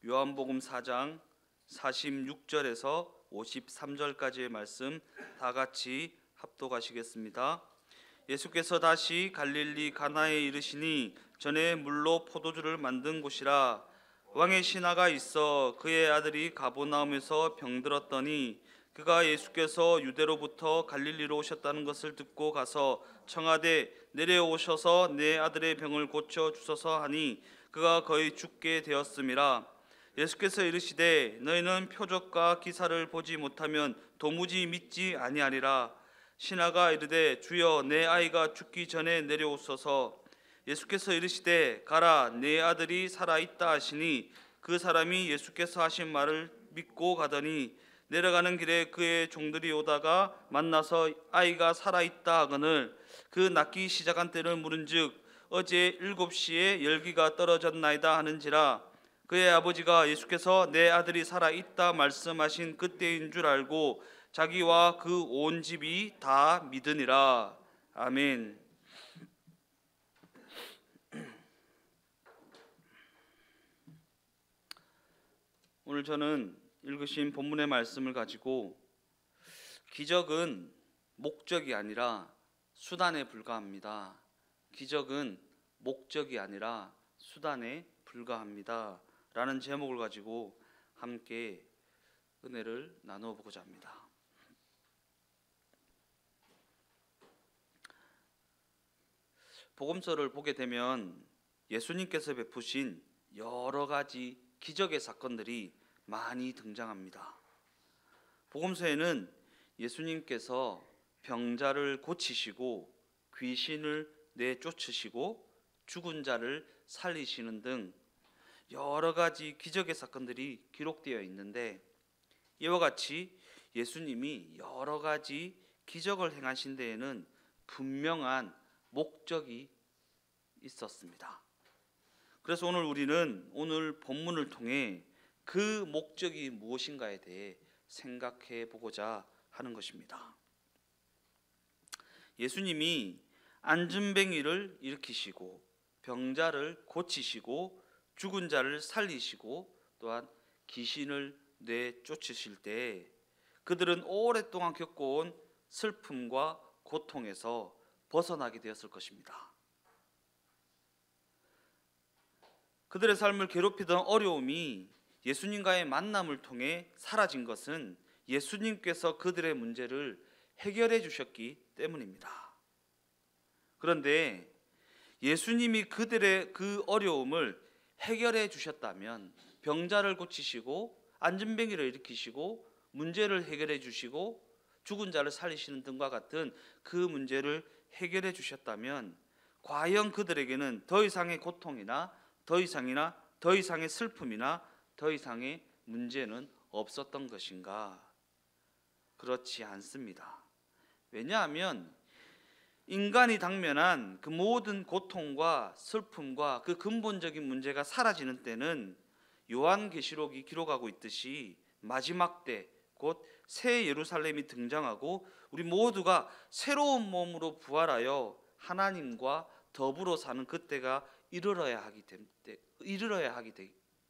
요한복음 4장 46절에서 53절까지의 말씀 다 같이 합독하시겠습니다. 예수께서 다시 갈릴리 가나에 이르시니 전에 물로 포도주를 만든 곳이라. 왕의 신하가 있어 그의 아들이 가버나움에서 병들었더니 그가 예수께서 유대로부터 갈릴리로 오셨다는 것을 듣고 가서 청하되 내려오셔서 내 아들의 병을 고쳐 주소서 하니 그가 거의 죽게 되었음이라. 예수께서 이르시되 너희는 표적과 기사를 보지 못하면 도무지 믿지 아니하리라. 신하가 이르되 주여 내 아이가 죽기 전에 내려오소서. 예수께서 이르시되 가라 내 아들이 살아있다 하시니 그 사람이 예수께서 하신 말을 믿고 가더니 내려가는 길에 그의 종들이 오다가 만나서 아이가 살아있다 하거늘 그 낫기 시작한 때를 물은즉 어제 7시에 열기가 떨어졌나이다 하는지라. 그의 아버지가 예수께서 내 아들이 살아있다 말씀하신 그때인 줄 알고 자기와 그 온 집이 다 믿으니라. 아멘. 오늘 저는 읽으신 본문의 말씀을 가지고 기적은 목적이 아니라 수단에 불과합니다. 기적은 목적이 아니라 수단에 불과합니다. 라는 제목을 가지고 함께 은혜를 나누어 보고자 합니다. 복음서를 보게 되면 예수님께서 베푸신 여러 가지 기적의 사건들이 많이 등장합니다. 복음서에는 예수님께서 병자를 고치시고 귀신을 내쫓으시고 죽은 자를 살리시는 등 여러 가지 기적의 사건들이 기록되어 있는데 이와 같이 예수님이 여러 가지 기적을 행하신 데에는 분명한 목적이 있었습니다. 그래서 오늘 우리는 오늘 본문을 통해 그 목적이 무엇인가에 대해 생각해 보고자 하는 것입니다. 예수님이 안진뱅이를 일으키시고 병자를 고치시고 죽은 자를 살리시고 또한 귀신을 내쫓으실 때 그들은 오랫동안 겪어온 슬픔과 고통에서 벗어나게 되었을 것입니다. 그들의 삶을 괴롭히던 어려움이 예수님과의 만남을 통해 사라진 것은 예수님께서 그들의 문제를 해결해 주셨기 때문입니다. 그런데 예수님이 그들의 그 어려움을 해결해 주셨다면 병자를 고치시고 안진뱅이를 일으키시고 문제를 해결해 주시고 죽은 자를 살리시는 등과 같은 그 문제를 해결해 주셨다면 과연 그들에게는 더 이상의 고통이나 더 이상의 슬픔이나 더 이상의 문제는 없었던 것인가? 그렇지 않습니다. 왜냐하면 인간이 당면한 그 모든 고통과 슬픔과 그 근본적인 문제가 사라지는 때는 요한계시록이 기록하고 있듯이 마지막 때 곧 새 예루살렘이 등장하고 우리 모두가 새로운 몸으로 부활하여 하나님과 더불어 사는 그때가 이르러야 하기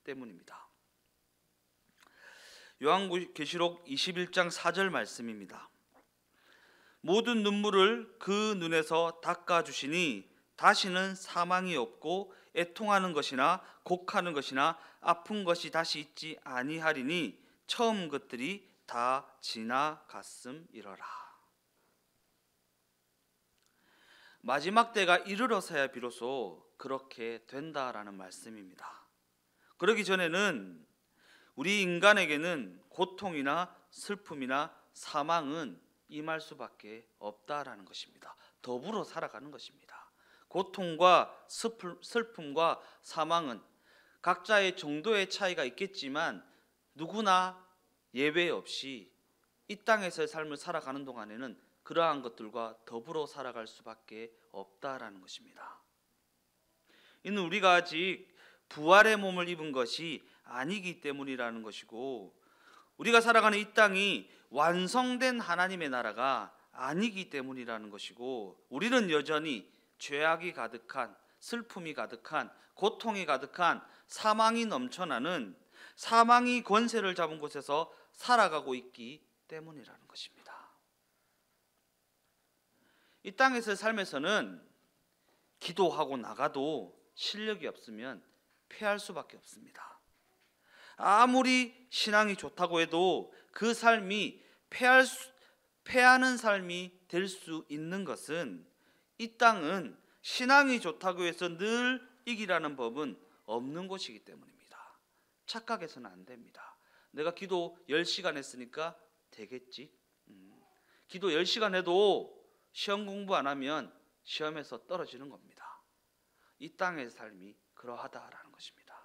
때문입니다. 요한계시록 21장 4절 말씀입니다. 모든 눈물을 그 눈에서 닦아주시니 다시는 사망이 없고 애통하는 것이나 곡하는 것이나 아픈 것이 다시 있지 아니하리니 처음 것들이 다 지나갔음이러라. 마지막 때가 이르러서야 비로소 그렇게 된다라는 말씀입니다. 그러기 전에는 우리 인간에게는 고통이나 슬픔이나 사망은 임할 수밖에 없다라는 것입니다. 더불어 살아가는 것입니다. 고통과 슬픔과 사망은 각자의 정도의 차이가 있겠지만 누구나 예외 없이 이 땅에서의 삶을 살아가는 동안에는 그러한 것들과 더불어 살아갈 수밖에 없다라는 것입니다. 이는 우리가 아직 부활의 몸을 입은 것이 아니기 때문이라는 것이고 우리가 살아가는 이 땅이 완성된 하나님의 나라가 아니기 때문이라는 것이고 우리는 여전히 죄악이 가득한 슬픔이 가득한 고통이 가득한 사망이 넘쳐나는 사망이 권세를 잡은 곳에서 살아가고 있기 때문이라는 것입니다. 이 땅에서의 삶에서는 기도하고 나가도 실력이 없으면 패할 수밖에 없습니다. 아무리 신앙이 좋다고 해도 그 삶이 패하는 삶이 될 수 있는 것은, 이 땅은 신앙이 좋다고 해서 늘 이기라는 법은 없는 곳이기 때문입니다. 착각해서는 안 됩니다. 내가 기도 10시간 했으니까 되겠지. 기도 10시간 해도 시험 공부 안 하면 시험에서 떨어지는 겁니다. 이 땅의 삶이 그러하다라는 것입니다.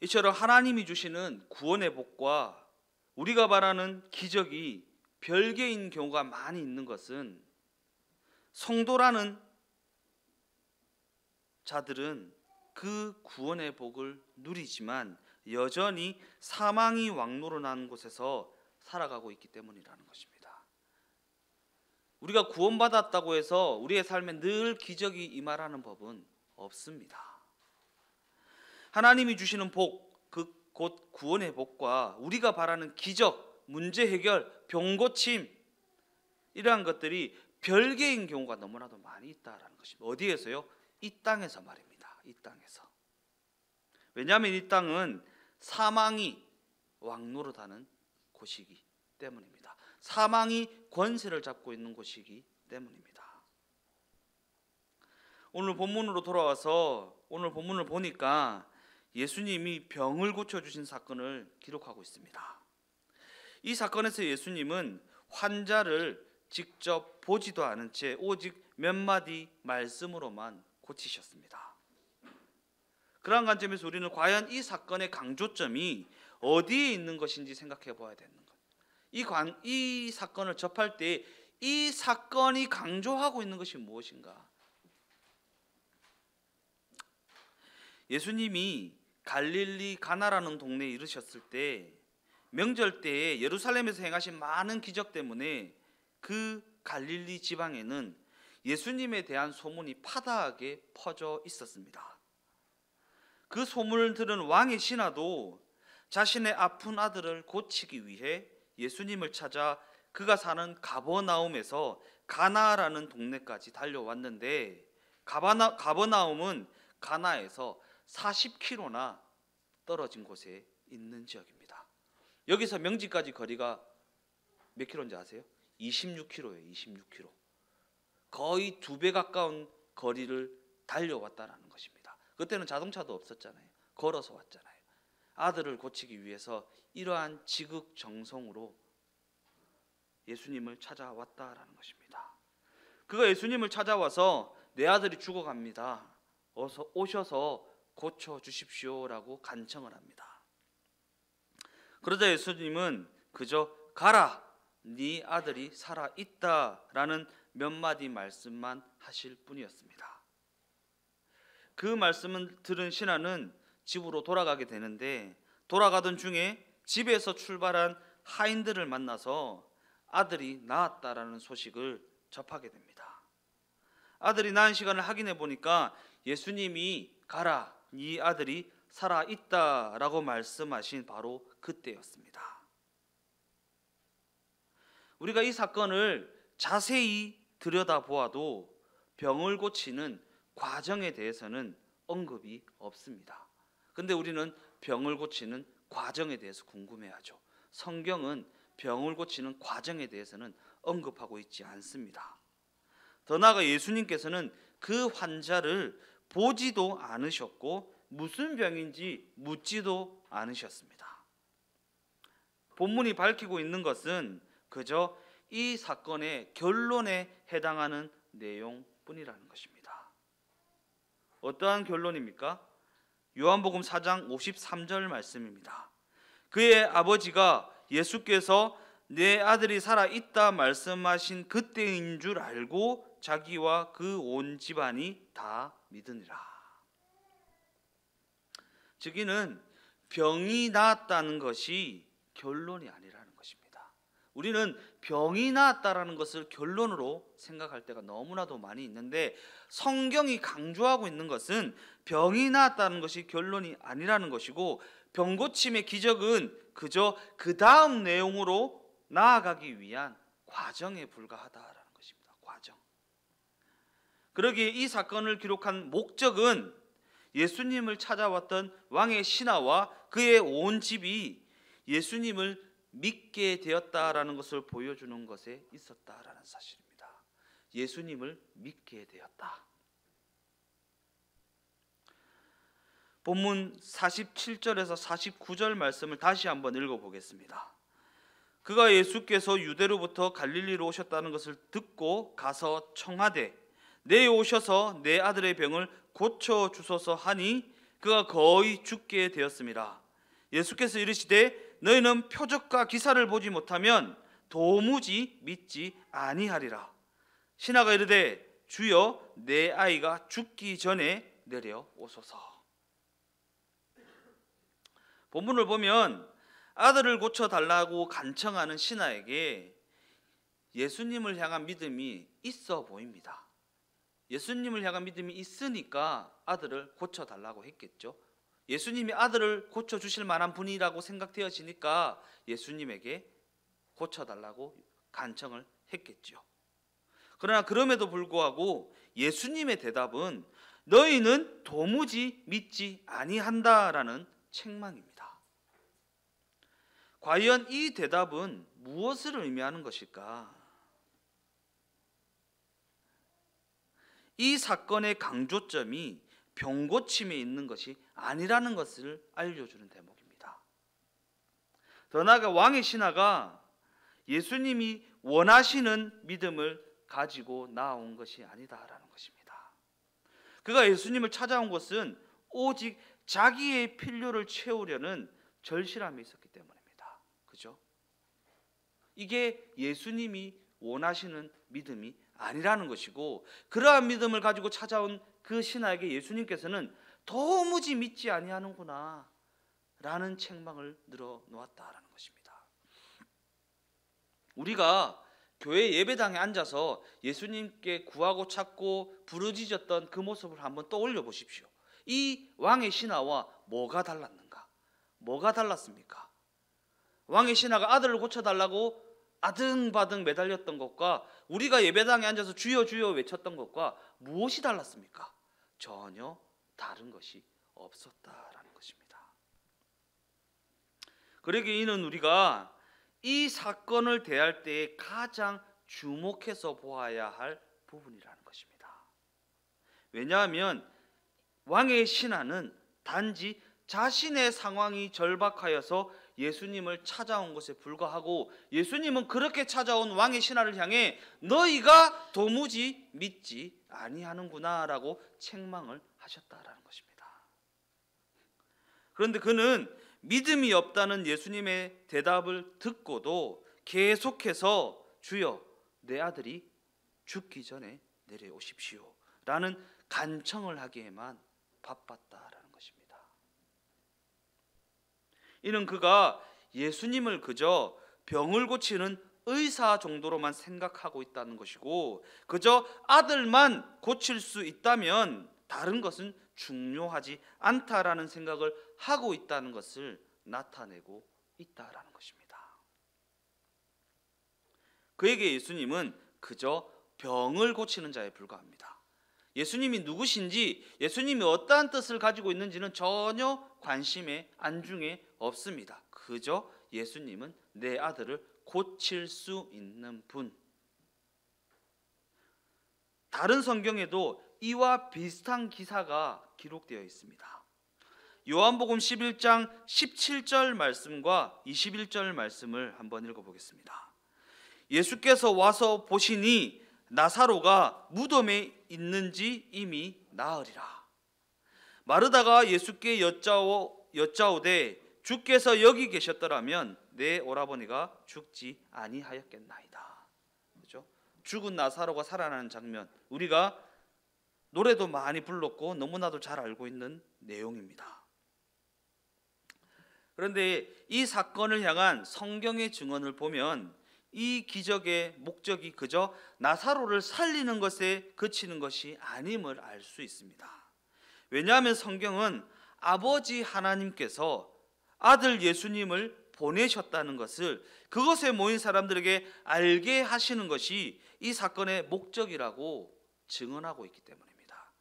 이처럼 하나님이 주시는 구원의 복과 우리가 바라는 기적이 별개인 경우가 많이 있는 것은, 성도라는 자들은 그 구원의 복을 누리지만 여전히 사망이 왕노릇하는 곳에서 살아가고 있기 때문이라는 것입니다. 우리가 구원받았다고 해서 우리의 삶에 늘 기적이 임하라는 법은 없습니다. 하나님이 주시는 복, 곧 구원의 복과 우리가 바라는 기적, 문제 해결, 병 고침, 이러한 것들이 별개인 경우가 너무나도 많이 있다라는 것입니다. 어디에서요? 이 땅에서 말입니다. 이 땅에서. 왜냐하면 이 땅은 사망이 왕노릇하는 곳이기 때문입니다. 사망이 권세를 잡고 있는 곳이기 때문입니다. 오늘 본문으로 돌아와서 오늘 본문을 보니까 예수님이 병을 고쳐주신 사건을 기록하고 있습니다. 이 사건에서 예수님은 환자를 직접 보지도 않은 채 오직 몇 마디 말씀으로만 고치셨습니다. 그러한 관점에서 우리는 과연 이 사건의 강조점이 어디에 있는 것인지 생각해 보아야 되는 것. 이 사건을 접할 때 이 사건이 강조하고 있는 것이 무엇인가? 예수님이 갈릴리 가나라는 동네에 이르셨을 때, 명절 때에 예루살렘에서 행하신 많은 기적 때문에 그 갈릴리 지방에는 예수님에 대한 소문이 파다하게 퍼져 있었습니다. 그 소문을 들은 왕의 신하도 자신의 아픈 아들을 고치기 위해 예수님을 찾아 그가 사는 가버나움에서 가나라는 동네까지 달려왔는데, 가버나움은 가나에서 40km나 떨어진 곳에 있는 지역입니다. 여기서 명지까지 거리가 몇 킬로인지 아세요? 26km예요. 26km. 거의 2배 가까운 거리를 달려왔다라는 것입니다. 그때는 자동차도 없었잖아요. 걸어서 왔잖아요. 아들을 고치기 위해서 이러한 지극정성으로 예수님을 찾아왔다라는 것입니다. 그가 예수님을 찾아와서 내 아들이 죽어갑니다. 어서 오셔서 고쳐주십시오라고 간청을 합니다. 그러자 예수님은 그저 가라, 네 아들이 살아있다라는 몇 마디 말씀만 하실 뿐이었습니다. 그 말씀을 들은 신하는 집으로 돌아가게 되는데, 돌아가던 중에 집에서 출발한 하인들을 만나서 아들이 낳았다라는 소식을 접하게 됩니다. 아들이 낳은 시간을 확인해 보니까 예수님이 가라, 네 아들이 살아있다라고 말씀하신 바로 그때였습니다. 우리가 이 사건을 자세히 들여다보아도 병을 고치는 과정에 대해서는 언급이 없습니다. 근데 우리는 병을 고치는 과정에 대해서 궁금해하죠. 성경은 병을 고치는 과정에 대해서는 언급하고 있지 않습니다. 더 나아가 예수님께서는 그 환자를 보지도 않으셨고 무슨 병인지 묻지도 않으셨습니다. 본문이 밝히고 있는 것은 그저 이 사건의 결론에 해당하는 내용뿐이라는 것입니다. 어떠한 결론입니까? 요한복음 4장 53절 말씀입니다. 그의 아버지가 예수께서 내 아들이 살아있다 말씀하신 그때인 줄 알고 자기와 그 온 집안이 다 믿으니라. 즉 이는 병이 나았다는 것이 결론이 아니라는 것입니다. 우리는 병이 나았다라는 것을 결론으로 생각할 때가 너무나도 많이 있는데, 성경이 강조하고 있는 것은 병이 나았다는 것이 결론이 아니라는 것이고, 병고침의 기적은 그저 그 다음 내용으로 나아가기 위한 과정에 불과하다라는 것입니다. 과정. 그러기에 이 사건을 기록한 목적은 예수님을 찾아왔던 왕의 신하와 그의 온 집이 예수님을 믿게 되었다라는 것을 보여주는 것에 있었다라는 사실입니다. 예수님을 믿게 되었다. 본문 47절에서 49절 말씀을 다시 한번 읽어보겠습니다. 그가 예수께서 유대로부터 갈릴리로 오셨다는 것을 듣고 가서 청하되 내에 오셔서 내 아들의 병을 고쳐 주소서 하니 그가 거의 죽게 되었습니다. 예수께서 이르시되 너희는 표적과 기사를 보지 못하면 도무지 믿지 아니하리라. 신하가 이르되 주여 내 아이가 죽기 전에 내려오소서. 본문을 보면 아들을 고쳐달라고 간청하는 신하에게 예수님을 향한 믿음이 있어 보입니다. 예수님을 향한 믿음이 있으니까 아들을 고쳐달라고 했겠죠. 예수님이 아들을 고쳐주실 만한 분이라고 생각되어지니까 예수님에게 고쳐달라고 간청을 했겠죠. 그러나 그럼에도 불구하고 예수님의 대답은 너희는 도무지 믿지 아니한다라는 책망입니다. 과연 이 대답은 무엇을 의미하는 것일까? 이 사건의 강조점이 병고침에 있는 것이 아니라는 것을 알려주는 대목입니다. 더 나아가 왕의 신하가 예수님이 원하시는 믿음을 가지고 나온 것이 아니다라는 것입니다. 그가 예수님을 찾아온 것은 오직 자기의 필요를 채우려는 절실함이 있었기 때문입니다. 그죠? 이게 예수님이 원하시는 믿음이 아니라는 것이고, 그러한 믿음을 가지고 찾아온 그 신하에게 예수님께서는 도무지 믿지 아니하는구나 라는 책망을 늘어놓았다라는 것입니다. 우리가 교회 예배당에 앉아서 예수님께 구하고 찾고 부르짖었던 그 모습을 한번 떠올려 보십시오. 이 왕의 신하와 뭐가 달랐는가? 뭐가 달랐습니까? 왕의 신하가 아들을 고쳐달라고 아등바등 매달렸던 것과 우리가 예배당에 앉아서 주여 주여 외쳤던 것과 무엇이 달랐습니까? 전혀 다른 것이 없었다라는 것입니다. 그러기에 이는 우리가 이 사건을 대할 때에 가장 주목해서 보아야 할 부분이라는 것입니다. 왜냐하면 왕의 신하는 단지 자신의 상황이 절박하여서 예수님을 찾아온 것에 불과하고, 예수님은 그렇게 찾아온 왕의 신하를 향해 너희가 도무지 믿지 아니하는구나 라고 책망을 하셨다라는 것입니다. 그런데 그는 믿음이 없다는 예수님의 대답을 듣고도 계속해서 주여 내 아들이 죽기 전에 내려오십시오 라는 간청을 하기에만 바빴다라는 것입니다. 이는 그가 예수님을 그저 병을 고치는 의사 정도로만 생각하고 있다는 것이고, 그저 아들만 고칠 수 있다면 다른 것은 중요하지 않다라는 생각을 하고 있다는 것을 나타내고 있다라는 것입니다. 그에게 예수님은 그저 병을 고치는 자에 불과합니다. 예수님이 누구신지, 예수님이 어떠한 뜻을 가지고 있는지는 전혀 관심에 안중에 없습니다. 그저 예수님은 내 아들을 고칠 수 있는 분. 다른 성경에도 이와 비슷한 기사가 기록되어 있습니다. 요한복음 11장 17절 말씀과 21절 말씀을 한번 읽어보겠습니다. 예수께서 와서 보시니 나사로가 무덤에 있는지 이미 나으리라. 마르다가 예수께 여짜오되 주께서 여기 계셨더라면 내 오라버니가 죽지 아니하였겠나이다. 그렇죠? 죽은 나사로가 살아나는 장면, 우리가 노래도 많이 불렀고 너무나도 잘 알고 있는 내용입니다. 그런데 이 사건을 향한 성경의 증언을 보면 이 기적의 목적이 그저 나사로를 살리는 것에 그치는 것이 아님을 알 수 있습니다. 왜냐하면 성경은 아버지 하나님께서 아들 예수님을 보내셨다는 것을 그것에 모인 사람들에게 알게 하시는 것이 이 사건의 목적이라고 증언하고 있기 때문입니다.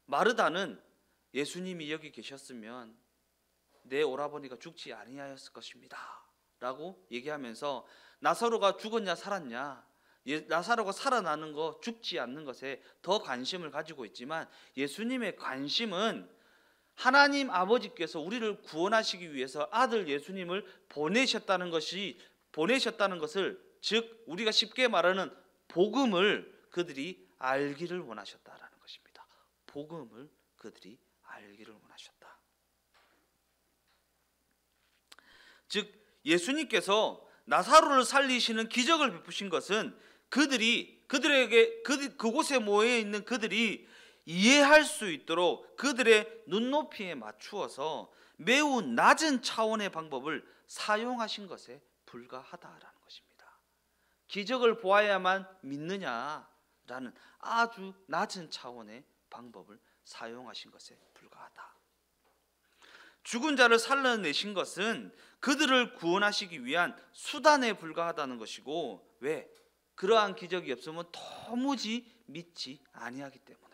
마르다는 예수님이 여기 계셨으면 내 오라버니가 죽지 아니하였을 것입니다 라고 얘기하면서 나사로가 죽었냐 살았냐, 나사로가 살아나는 거, 죽지 않는 것에 더 관심을 가지고 있지만 예수님의 관심은 하나님 아버지께서 우리를 구원하시기 위해서 아들 예수님을 보내셨다는 것을, 즉 우리가 쉽게 말하는 복음을 그들이 알기를 원하셨다라는 것입니다. 복음을 그들이 알기를 원하셨다. 즉 예수님께서 나사로를 살리시는 기적을 베푸신 것은 그곳에 모여 있는 그들이 이해할 수 있도록 그들의 눈높이에 맞추어서 매우 낮은 차원의 방법을 사용하신 것에 불과하다라는 것입니다. 기적을 보아야만 믿느냐라는 아주 낮은 차원의 방법을 사용하신 것에 불과하다. 죽은 자를 살려내신 것은 그들을 구원하시기 위한 수단에 불과하다는 것이고, 왜? 그러한 기적이 없으면 도무지 믿지 아니하기 때문에.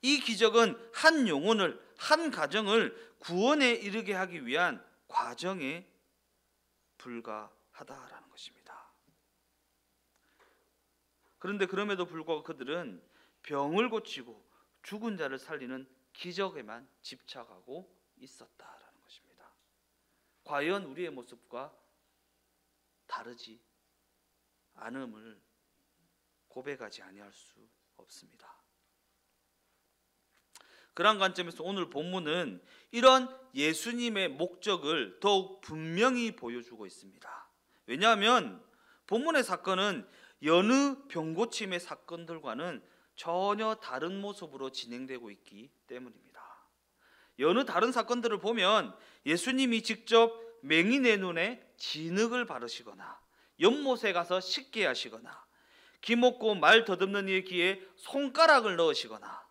이 기적은 한 영혼을, 한 가정을 구원에 이르게 하기 위한 과정에 불과하다라는 것입니다. 그런데 그럼에도 불구하고 그들은 병을 고치고 죽은 자를 살리는 기적에만 집착하고 있었다라는 것입니다. 과연 우리의 모습과 다르지 않음을 고백하지 아니할 수 없습니다. 그런 관점에서 오늘 본문은 이런 예수님의 목적을 더욱 분명히 보여주고 있습니다. 왜냐하면 본문의 사건은 여느 병고침의 사건들과는 전혀 다른 모습으로 진행되고 있기 때문입니다. 여느 다른 사건들을 보면 예수님이 직접 맹인의 눈에 진흙을 바르시거나 연못에 가서 씻게 하시거나 기먹고 말 더듬는 이의 귀에 손가락을 넣으시거나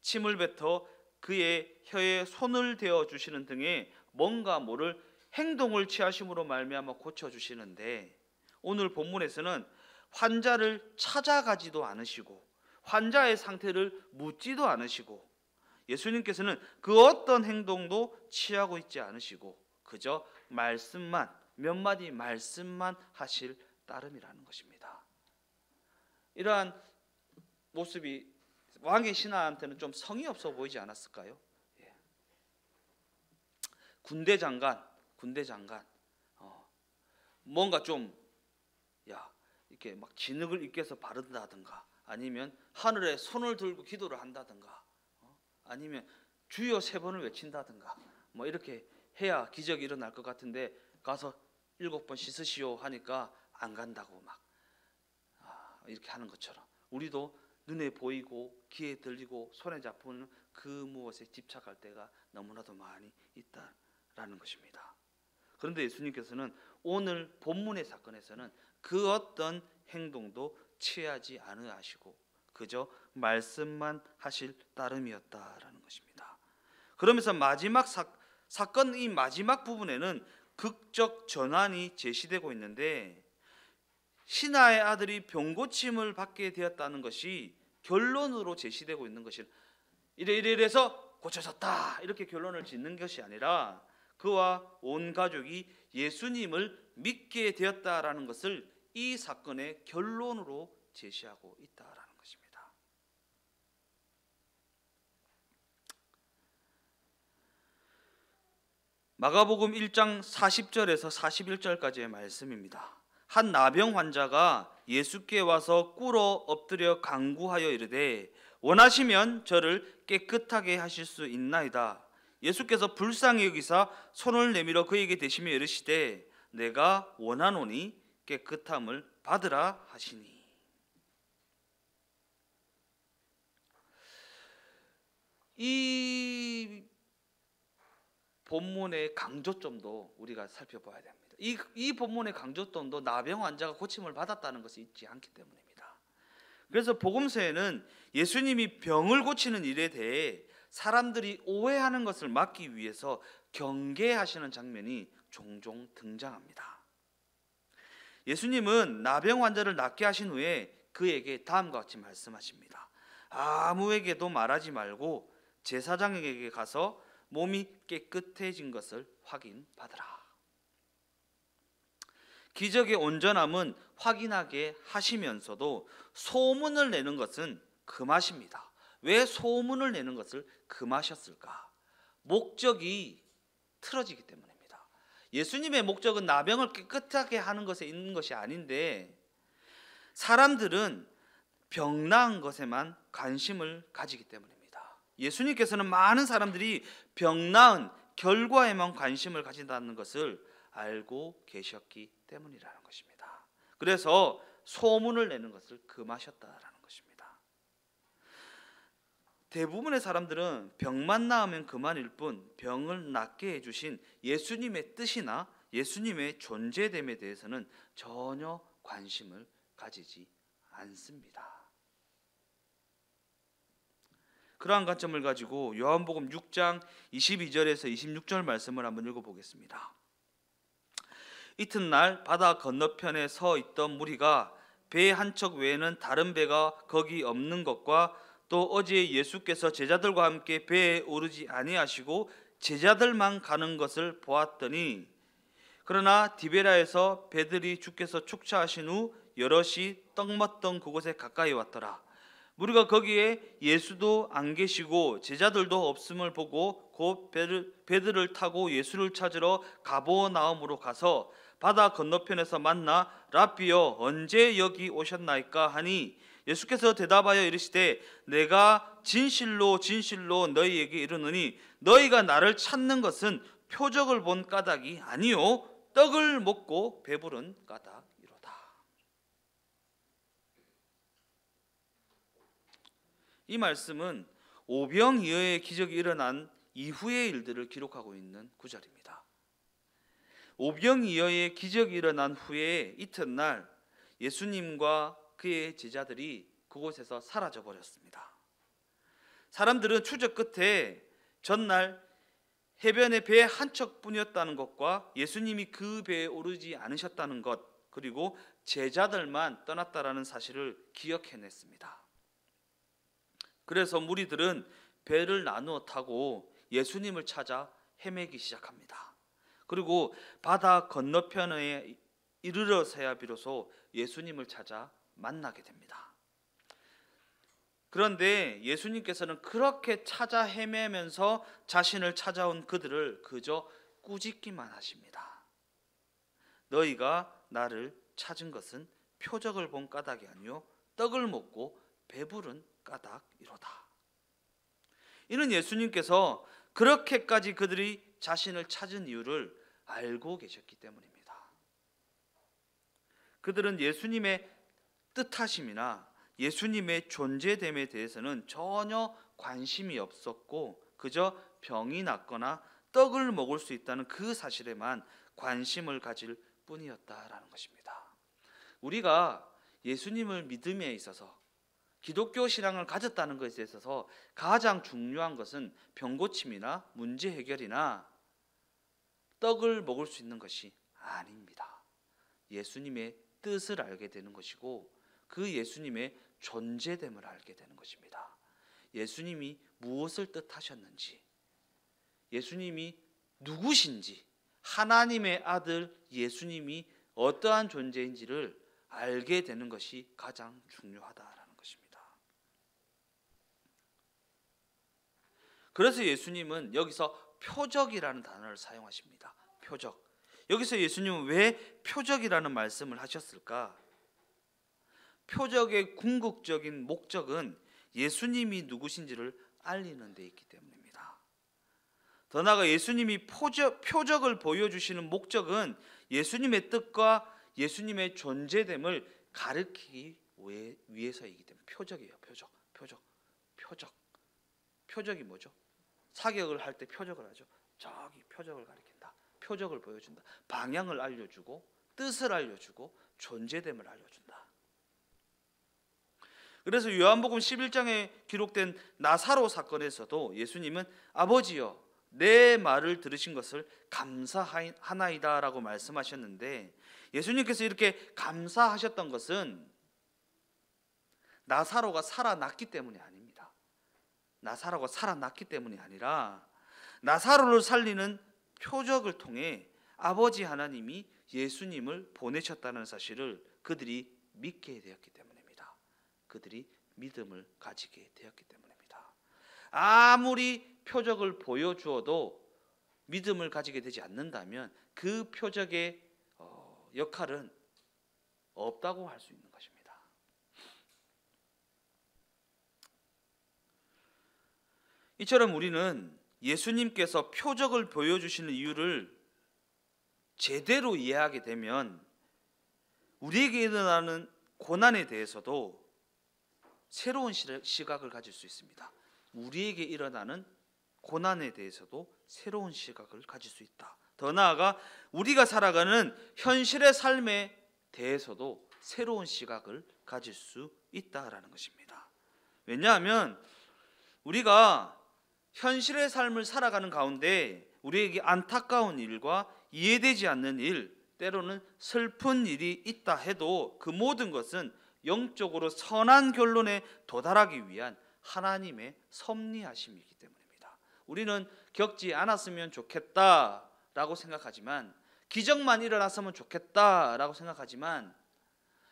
침을 뱉어 그의 혀에 손을 대어 주시는 등의 뭔가 모를 행동을 취하심으로 말미암아 고쳐주시는데, 오늘 본문에서는 환자를 찾아가지도 않으시고 환자의 상태를 묻지도 않으시고 예수님께서는 그 어떤 행동도 취하고 있지 않으시고 그저 말씀만, 몇 마디 말씀만 하실 따름이라는 것입니다. 이러한 모습이 왕의 신하한테는 좀 성의 없어 보이지 않았을까요? 군대 장관 뭔가 좀 이렇게 막 진흙을 입게서 바른다든가, 아니면 하늘에 손을 들고 기도를 한다든가, 아니면 주여 3번을 외친다든가, 뭐 이렇게 해야 기적이 일어날 것 같은데 가서 7번 씻으시오 하니까 안 간다고 막 이렇게 하는 것처럼 우리도 눈에 보이고 귀에 들리고 손에 잡히는 그 무엇에 집착할 때가 너무나도 많이 있다라는 것입니다. 그런데 예수님께서는 오늘 본문의 사건에서는 그 어떤 행동도 취하지 않으시고 그저 말씀만 하실 따름이었다라는 것입니다. 그러면서 마지막 사건 이 마지막 부분에는 극적 전환이 제시되고 있는데, 신하의 아들이 병고침을 받게 되었다는 것이 결론으로 제시되고 있는 것이 이래서 고쳐졌다 이렇게 결론을 짓는 것이 아니라 그와 온 가족이 예수님을 믿게 되었다라는 것을 이 사건의 결론으로 제시하고 있다라는 것입니다. 마가복음 1장 40절에서 41절까지의 말씀입니다. 한 나병 환자가 예수께 와서 꿇어 엎드려 간구하여 이르되 원하시면 저를 깨끗하게 하실 수 있나이다. 예수께서 불쌍히 여기사 손을 내밀어 그에게 대시며 이르시되 내가 원하노니 깨끗함을 받으라 하시니. 이 본문의 강조점도 우리가 살펴봐야 됩니다. 이 본문의 강조점도 나병 환자가 고침을 받았다는 것이 있지 않기 때문입니다. 그래서 복음서에는 예수님이 병을 고치는 일에 대해 사람들이 오해하는 것을 막기 위해서 경계하시는 장면이 종종 등장합니다. 예수님은 나병 환자를 낫게 하신 후에 그에게 다음과 같이 말씀하십니다. 아무에게도 말하지 말고 제사장에게 가서 몸이 깨끗해진 것을 확인받으라. 기적의 온전함은 확인하게 하시면서도 소문을 내는 것은 금하십니다. 왜 소문을 내는 것을 금하셨을까? 목적이 틀어지기 때문입니다. 예수님의 목적은 나병을 깨끗하게 하는 것에 있는 것이 아닌데 사람들은 병 나은 것에만 관심을 가지기 때문입니다. 예수님께서는 많은 사람들이 병 나은 결과에만 관심을 가진다는 것을 알고 계셨기 때문이라는 것입니다. 그래서 소문을 내는 것을 금하셨다라는 것입니다. 대부분의 사람들은 병만 나으면 그만일 뿐 병을 낫게 해주신 예수님의 뜻이나 예수님의 존재됨에 대해서는 전혀 관심을 가지지 않습니다. 그러한 관점을 가지고 요한복음 6장 22절에서 26절 말씀을 한번 읽어보겠습니다. 이튿날 바다 건너편에 서 있던 무리가 배 한 척 외에는 다른 배가 거기 없는 것과 또 어제 예수께서 제자들과 함께 배에 오르지 아니하시고 제자들만 가는 것을 보았더니 그러나 디베라에서 배들이 주께서 축차하신 후 여럿이 떡 먹던 그곳에 가까이 왔더라. 무리가 거기에 예수도 안 계시고 제자들도 없음을 보고 곧 배들을 타고 예수를 찾으러 가버나움으로 가서 바다 건너편에서 만나 랍비여 언제 여기 오셨나이까 하니 예수께서 대답하여 이르시되 내가 진실로 진실로 너희에게 이르노니 너희가 나를 찾는 것은 표적을 본 까닭이 아니요 떡을 먹고 배부른 까닭이로다. 이 말씀은 오병이어의 기적이 일어난 이후의 일들을 기록하고 있는 구절입니다. 오병이어의 기적이 일어난 후에 이튿날 예수님과 그의 제자들이 그곳에서 사라져 버렸습니다. 사람들은 추적 끝에 전날 해변에 배 한 척뿐이었다는 것과 예수님이 그 배에 오르지 않으셨다는 것 그리고 제자들만 떠났다라는 사실을 기억해냈습니다. 그래서 무리들은 배를 나누어 타고 예수님을 찾아 헤매기 시작합니다. 그리고 바다 건너편에 이르러서야 비로소 예수님을 찾아 만나게 됩니다. 그런데 예수님께서는 그렇게 찾아 헤매면서 자신을 찾아온 그들을 그저 꾸짖기만 하십니다. 너희가 나를 찾은 것은 표적을 본 까닭이 아니요 떡을 먹고 배부른 까닭이로다. 이는 예수님께서 그렇게까지 그들이 자신을 찾은 이유를 알고 계셨기 때문입니다. 그들은 예수님의 뜻하심이나 예수님의 존재됨에 대해서는 전혀 관심이 없었고 그저 병이 낫거나 떡을 먹을 수 있다는 그 사실에만 관심을 가질 뿐이었다라는 것입니다. 우리가 예수님을 믿음에 있어서 기독교 신앙을 가졌다는 것에 있어서 가장 중요한 것은 병고침이나 문제 해결이나 떡을 먹을 수 있는 것이 아닙니다. 예수님의 뜻을 알게 되는 것이고 그 예수님의 존재됨을 알게 되는 것입니다. 예수님이 무엇을 뜻하셨는지, 예수님이 누구신지, 하나님의 아들 예수님이 어떠한 존재인지를 알게 되는 것이 가장 중요하다라는 것입니다. 그래서 예수님은 여기서 표적이라는 단어를 사용하십니다. 표적. 여기서 예수님은 왜 표적이라는 말씀을 하셨을까? 표적의 궁극적인 목적은 예수님이 누구신지를 알리는 데 있기 때문입니다. 더 나아가 예수님이 표적을 보여주시는 목적은 예수님의 뜻과 예수님의 존재됨을 가르치기 위해서이기 때문에 표적이에요. 표적이 뭐죠? 사격을 할 때 표적을 하죠. 저기 표적을 가리킨다. 표적을 보여준다. 방향을 알려주고 뜻을 알려주고 존재됨을 알려준다. 그래서 요한복음 11장에 기록된 나사로 사건에서도 예수님은 아버지여 내 말을 들으신 것을 감사하나이다 라고 말씀하셨는데, 예수님께서 이렇게 감사하셨던 것은 나사로가 살아났기 때문이 아닙니다. 나사로가 살아났기 때문이 아니라 나사로를 살리는 표적을 통해 아버지 하나님이 예수님을 보내셨다는 사실을 그들이 믿게 되었기 때문입니다. 그들이 믿음을 가지게 되었기 때문입니다. 아무리 표적을 보여주어도 믿음을 가지게 되지 않는다면 그 표적의 역할은 없다고 할 수 있는 것입니다. 이처럼 우리는 예수님께서 표적을 보여주시는 이유를 제대로 이해하게 되면 우리에게 일어나는 고난에 대해서도 새로운 시각을 가질 수 있습니다. 우리에게 일어나는 고난에 대해서도 새로운 시각을 가질 수 있다. 더 나아가 우리가 살아가는 현실의 삶에 대해서도 새로운 시각을 가질 수 있다라는 것입니다. 왜냐하면 우리가 현실의 삶을 살아가는 가운데 우리에게 안타까운 일과 이해되지 않는 일, 때로는 슬픈 일이 있다 해도 그 모든 것은 영적으로 선한 결론에 도달하기 위한 하나님의 섭리하심이기 때문입니다. 우리는 겪지 않았으면 좋겠다라고 생각하지만, 기적만 일어났으면 좋겠다라고 생각하지만,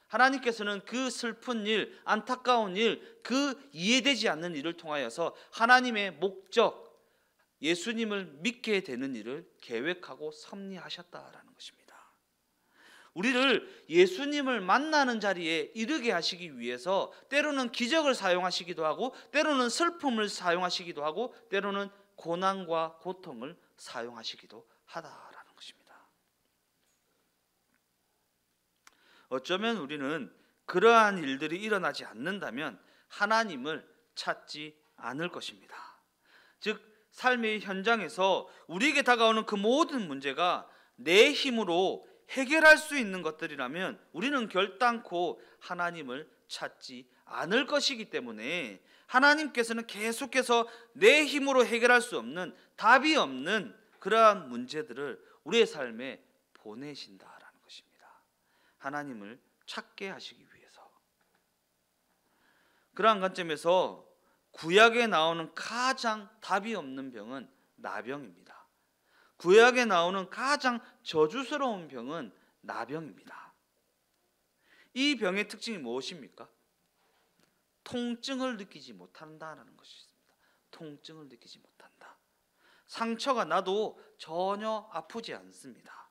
하나님께서는 그 슬픈 일, 안타까운 일, 그 이해되지 않는 일을 통하여서 하나님의 목적, 예수님을 믿게 되는 일을 계획하고 섭리하셨다라는 것입니다. 우리를 예수님을 만나는 자리에 이르게 하시기 위해서 때로는 기적을 사용하시기도 하고, 때로는 슬픔을 사용하시기도 하고, 때로는 고난과 고통을 사용하시기도 하다라는 것입니다. 어쩌면 우리는 그러한 일들이 일어나지 않는다면 하나님을 찾지 않을 것입니다. 즉 삶의 현장에서 우리에게 다가오는 그 모든 문제가 내 힘으로 해결할 수 있는 것들이라면 우리는 결단코 하나님을 찾지 않을 것이기 때문에 하나님께서는 계속해서 내 힘으로 해결할 수 없는, 답이 없는 그러한 문제들을 우리의 삶에 보내신다라는 것입니다. 하나님을 찾게 하시기 위해서. 그러한 관점에서 구약에 나오는 가장 답이 없는 병은 나병입니다. 구약에 나오는 가장 저주스러운 병은 나병입니다. 이 병의 특징이 무엇입니까? 통증을 느끼지 못한다는 것이 있습니다. 통증을 느끼지 못한다. 상처가 나도 전혀 아프지 않습니다.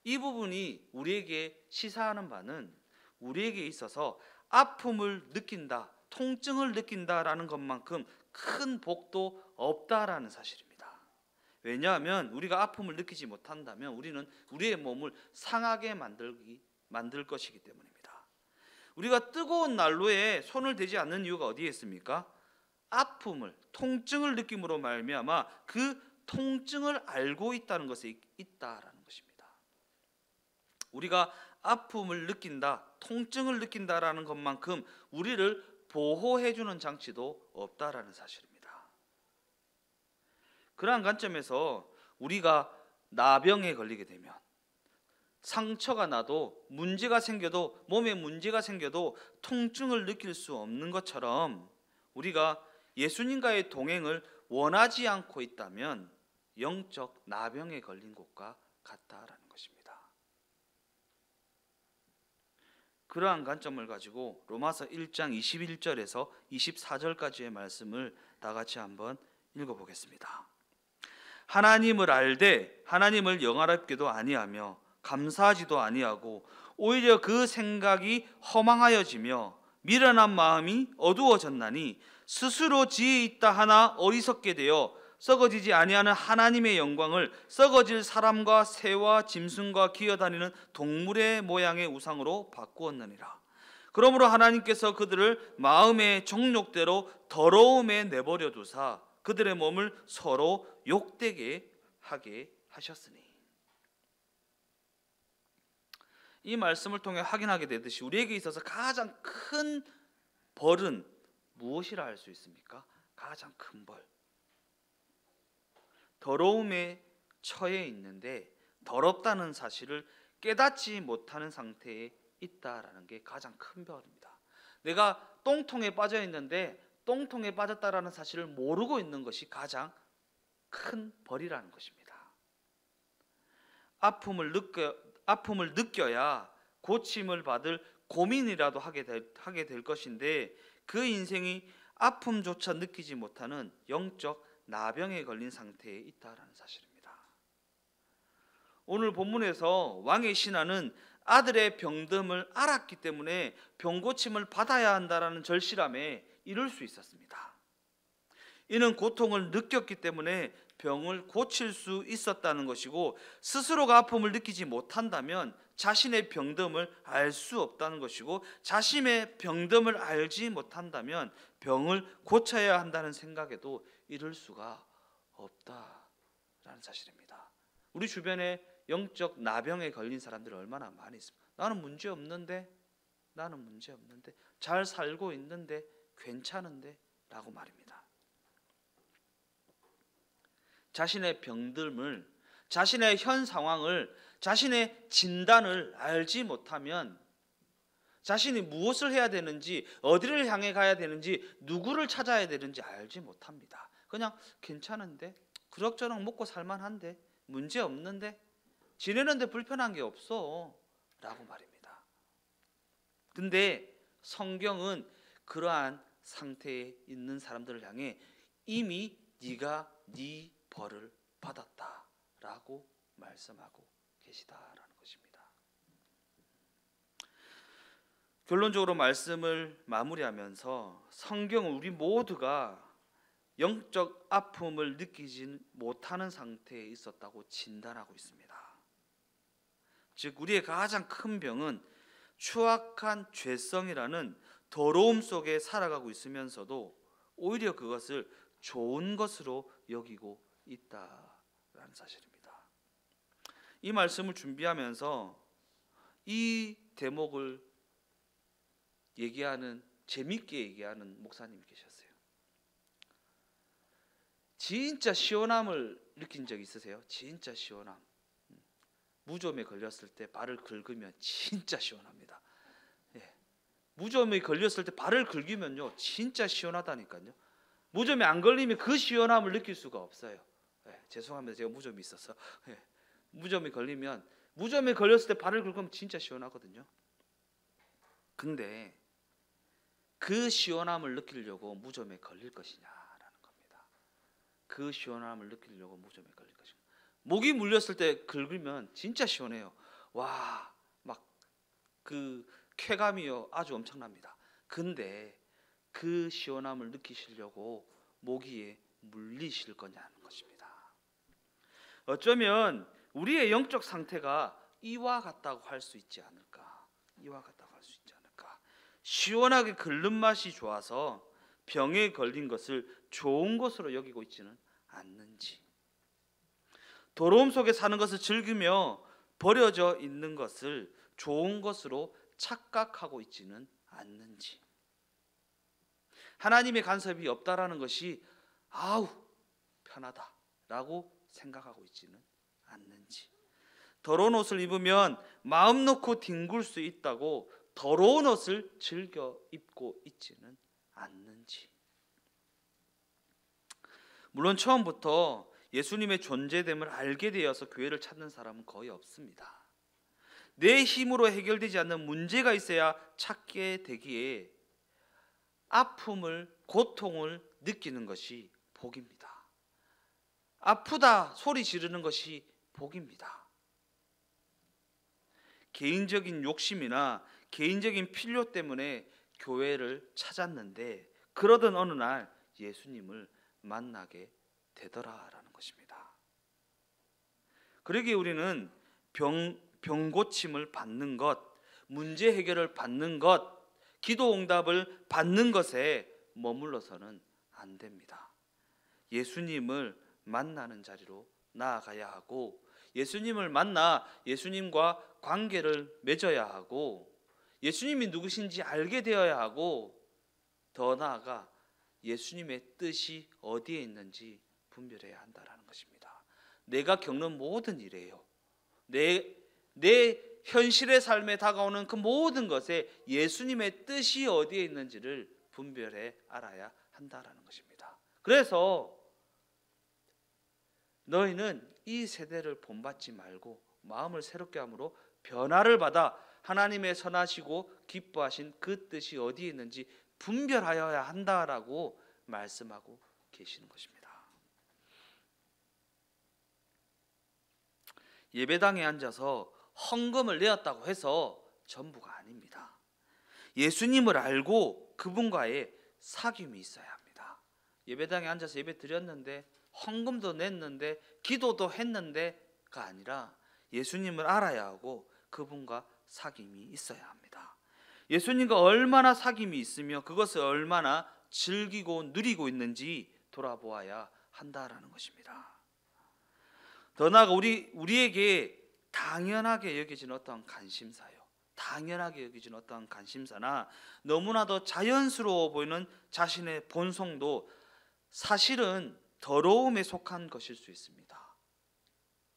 이 부분이 우리에게 시사하는 바는 우리에게 있어서 아픔을 느낀다, 통증을 느낀다라는 것만큼 큰 복도 없다라는 사실입니다. 왜냐하면 우리가 아픔을 느끼지 못한다면 우리는 우리의 몸을 상하게 만들 것이기 때문입니다. 우리가 뜨거운 난로에 손을 대지 않는 이유가 어디에 있습니까? 아픔을, 통증을 느낌으로 말미암아 그 통증을 알고 있다는 것에 있다라는 것입니다. 우리가 아픔을 느낀다, 통증을 느낀다라는 것만큼 우리를 보호해주는 장치도 없다라는 사실입니다. 그러한 관점에서 우리가 나병에 걸리게 되면, 상처가 나도, 문제가 생겨도, 몸에 문제가 생겨도 통증을 느낄 수 없는 것처럼 우리가 예수님과의 동행을 원하지 않고 있다면 영적 나병에 걸린 것과 같다라는 것입니다. 그러한 관점을 가지고 로마서 1장 21절에서 24절까지의 말씀을 다 같이 한번 읽어보겠습니다. 하나님을 알되 하나님을 영화롭게도 아니하며 감사하지도 아니하고 오히려 그 생각이 허망하여지며 미련한 마음이 어두워졌나니 스스로 지혜 있다 하나 어리석게 되어 썩어지지 아니하는 하나님의 영광을 썩어질 사람과 새와 짐승과 기어다니는 동물의 모양의 우상으로 바꾸었느니라. 그러므로 하나님께서 그들을 마음의 정욕대로 더러움에 내버려 두사 그들의 몸을 서로 욕되게 하게 하셨으니. 이 말씀을 통해 확인하게 되듯이 우리에게 있어서 가장 큰 벌은 무엇이라 할 수 있습니까? 가장 큰 벌. 더러움에 처해 있는데 더럽다는 사실을 깨닫지 못하는 상태에 있다라는 게 가장 큰 벌입니다. 내가 똥통에 빠져 있는데 똥통에 빠졌다라는 사실을 모르고 있는 것이 가장 큰 벌이라는 것입니다. 아픔을 느껴야 고침을 받을 고민이라도 하게 될 것인데 그 인생이 아픔조차 느끼지 못하는 영적 나병에 걸린 상태에 있다라는 사실입니다. 오늘 본문에서 왕의 신하는 아들의 병듦을 알았기 때문에 병고침을 받아야 한다라는 절실함에 이를 수 있었습니다. 이는 고통을 느꼈기 때문에 병을 고칠 수 있었다는 것이고, 스스로가 아픔을 느끼지 못한다면 자신의 병듦을 알 수 없다는 것이고, 자신의 병듦을 알지 못한다면 병을 고쳐야 한다는 생각에도 이를 수가 없다라는 사실입니다. 우리 주변에 영적 나병에 걸린 사람들이 얼마나 많이 있습니까? 나는 문제 없는데, 잘 살고 있는데, 괜찮은데 라고 말입니다. 자신의 병듦을, 자신의 현 상황을, 자신의 진단을 알지 못하면 자신이 무엇을 해야 되는지, 어디를 향해 가야 되는지, 누구를 찾아야 되는지 알지 못합니다. 그냥 괜찮은데, 그럭저럭 먹고 살만한데, 문제 없는데, 지내는데 불편한 게 없어 라고 말입니다. 근데 성경은 그러한 상태에 있는 사람들을 향해 이미 네가 네 벌을 받았다라고 말씀하고 계시다라는 것입니다. 결론적으로 말씀을 마무리하면서 성경은 우리 모두가 영적 아픔을 느끼지 못하는 상태에 있었다고 진단하고 있습니다. 즉 우리의 가장 큰 병은 추악한 죄성이라는 더러움 속에 살아가고 있으면서도 오히려 그것을 좋은 것으로 여기고 있다라는 사실입니다. 이 말씀을 준비하면서 이 대목을 재밌게 얘기하는 목사님이 계셨어요. 진짜 시원함을 느낀 적 있으세요? 진짜 시원함. 무좀에 걸렸을 때 발을 긁으면 진짜 시원합니다. 예. 무좀에 걸렸을 때 발을 긁으면요 진짜 시원하다니까요. 무좀에 안 걸리면 그 시원함을 느낄 수가 없어요. 예. 죄송합니다. 제가 무좀이 있어서. 예. 무좀에 걸렸을 때 발을 긁으면 진짜 시원하거든요. 근데 그 시원함을 느끼려고 무좀에 걸릴 것이냐라는 겁니다. 그 시원함을 느끼려고 무좀에 걸릴 것인가. 목이 물렸을 때 긁으면 진짜 시원해요. 와, 막 그 쾌감이요 아주 엄청납니다. 근데 그 시원함을 느끼시려고 모기에 물리실 거냐는 것입니다. 어쩌면 우리의 영적 상태가 이와 같다고 할 수 있지 않을까. 시원하게 긁는 맛이 좋아서 병에 걸린 것을 좋은 것으로 여기고 있지는 않는지, 더러움 속에 사는 것을 즐기며 버려져 있는 것을 좋은 것으로 착각하고 있지는 않는지, 하나님의 간섭이 없다라는 것이 아우 편하다라고 생각하고 있지는 않는지, 더러운 옷을 입으면 마음 놓고 뒹굴 수 있다고 더러운 옷을 즐겨 입고 있지는 않는지. 물론 처음부터 예수님의 존재됨을 알게 되어서 교회를 찾는 사람은 거의 없습니다. 내 힘으로 해결되지 않는 문제가 있어야 찾게 되기에 아픔을, 고통을 느끼는 것이 복입니다. 아프다 소리 지르는 것이 복입니다. 개인적인 욕심이나 개인적인 필요 때문에 교회를 찾았는데 그러던 어느 날 예수님을 만나게 되더라라는 것입니다. 그러기에 우리는 병 고침을 받는 것, 문제 해결을 받는 것, 기도 응답을 받는 것에 머물러서는 안 됩니다. 예수님을 만나는 자리로 나아가야 하고 예수님을 만나 예수님과 관계를 맺어야 하고 예수님이 누구신지 알게 되어야 하고 더 나아가 예수님의 뜻이 어디에 있는지 분별해야 한다는 것입니다. 내가 겪는 모든 일이에요. 내 현실의 삶에 다가오는 그 모든 것에 예수님의 뜻이 어디에 있는지를 분별해 알아야 한다는 것입니다. 그래서 너희는 이 세대를 본받지 말고 마음을 새롭게 함으로 변화를 받아 하나님의 선하시고 기뻐하신 그 뜻이 어디에 있는지 분별하여야 한다라고 말씀하고 계시는 것입니다. 예배당에 앉아서 헌금을 내었다고 해서 전부가 아닙니다. 예수님을 알고 그분과의 사귐이 있어야 합니다. 예배당에 앉아서 예배 드렸는데 헌금도 냈는데 기도도 했는데가 아니라 예수님을 알아야 하고 그분과 사귐이 있어야 합니다. 예수님과 얼마나 사귐이 있으며 그것을 얼마나 즐기고 누리고 있는지 돌아보아야 한다라는 것입니다. 더 나아가 우리에게 당연하게 여겨지는 어떠한 관심사요, 당연하게 여겨지는 어떠한 관심사나 너무나도 자연스러워 보이는 자신의 본성도 사실은 더러움에 속한 것일 수 있습니다.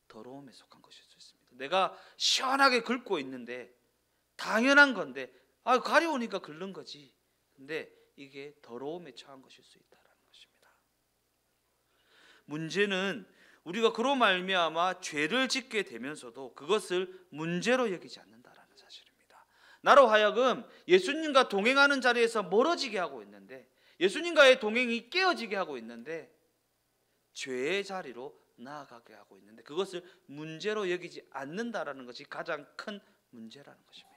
더러움에 속한 것일 수 있습니다. 내가 시원하게 긁고 있는데 당연한 건데 가려우니까 긁는 거지. 근데 이게 더러움에 처한 것일 수 있다는 것입니다. 문제는 우리가 그로 말미암아 죄를 짓게 되면서도 그것을 문제로 여기지 않는다라는 사실입니다. 나로 하여금 예수님과 동행하는 자리에서 멀어지게 하고 있는데, 예수님과의 동행이 깨어지게 하고 있는데, 죄의 자리로 나아가게 하고 있는데 그것을 문제로 여기지 않는다라는 것이 가장 큰 문제라는 것입니다.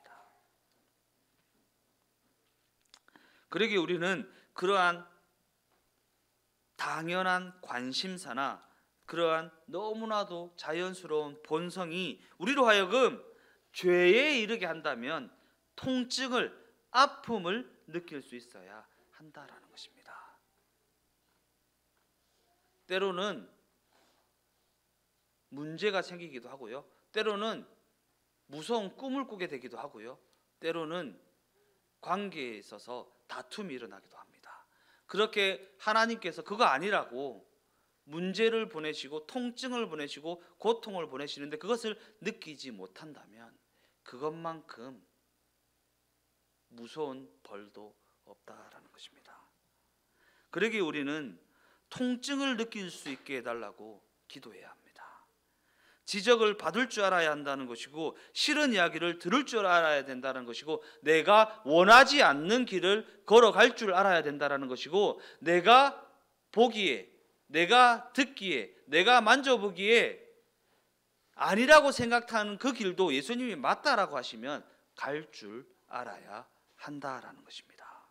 그러기에 우리는 그러한 당연한 관심사나 그러한 너무나도 자연스러운 본성이 우리로 하여금 죄에 이르게 한다면 통증을, 아픔을 느낄 수 있어야 한다라는 것입니다. 때로는 문제가 생기기도 하고요. 때로는 무서운 꿈을 꾸게 되기도 하고요. 때로는 관계에 있어서 다툼이 일어나기도 합니다. 그렇게 하나님께서 그거 아니라고 문제를 보내시고 통증을 보내시고 고통을 보내시는데 그것을 느끼지 못한다면 그것만큼 무서운 벌도 없다라는 것입니다. 그러기에 우리는 통증을 느낄 수 있게 해달라고 기도해야 합니다. 지적을 받을 줄 알아야 한다는 것이고 싫은 이야기를 들을 줄 알아야 된다는 것이고 내가 원하지 않는 길을 걸어갈 줄 알아야 된다는 것이고 내가 보기에, 내가 듣기에, 내가 만져보기에 아니라고 생각하는 그 길도 예수님이 맞다라고 하시면 갈 줄 알아야 한다라는 것입니다.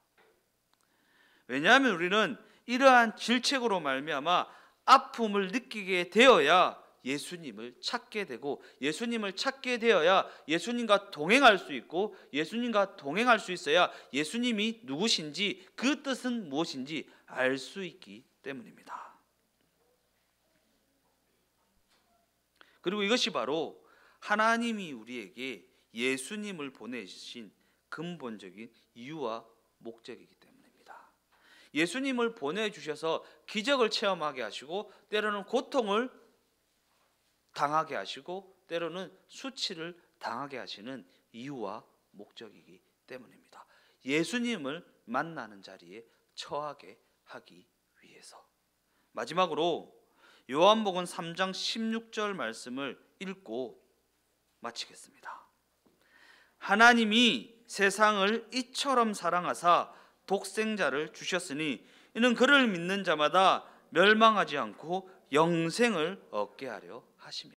왜냐하면 우리는 이러한 질책으로 말미암아 아픔을 느끼게 되어야 예수님을 찾게 되고 예수님을 찾게 되어야 예수님과 동행할 수 있고 예수님과 동행할 수 있어야 예수님이 누구신지 그 뜻은 무엇인지 알 수 있기 때문입니다. 그리고 이것이 바로 하나님이 우리에게 예수님을 보내신 근본적인 이유와 목적이기 때문입니다. 예수님을 보내주셔서 기적을 체험하게 하시고 때로는 고통을 당하게 하시고 때로는 수치를 당하게 하시는 이유와 목적이기 때문입니다. 예수님을 만나는 자리에 처하게 하기 위해서. 마지막으로 요한복음 3장 16절 말씀을 읽고 마치겠습니다. 하나님이 세상을 이처럼 사랑하사 독생자를 주셨으니 이는 그를 믿는 자마다 멸망하지 않고 영생을 얻게 하려 하심이라.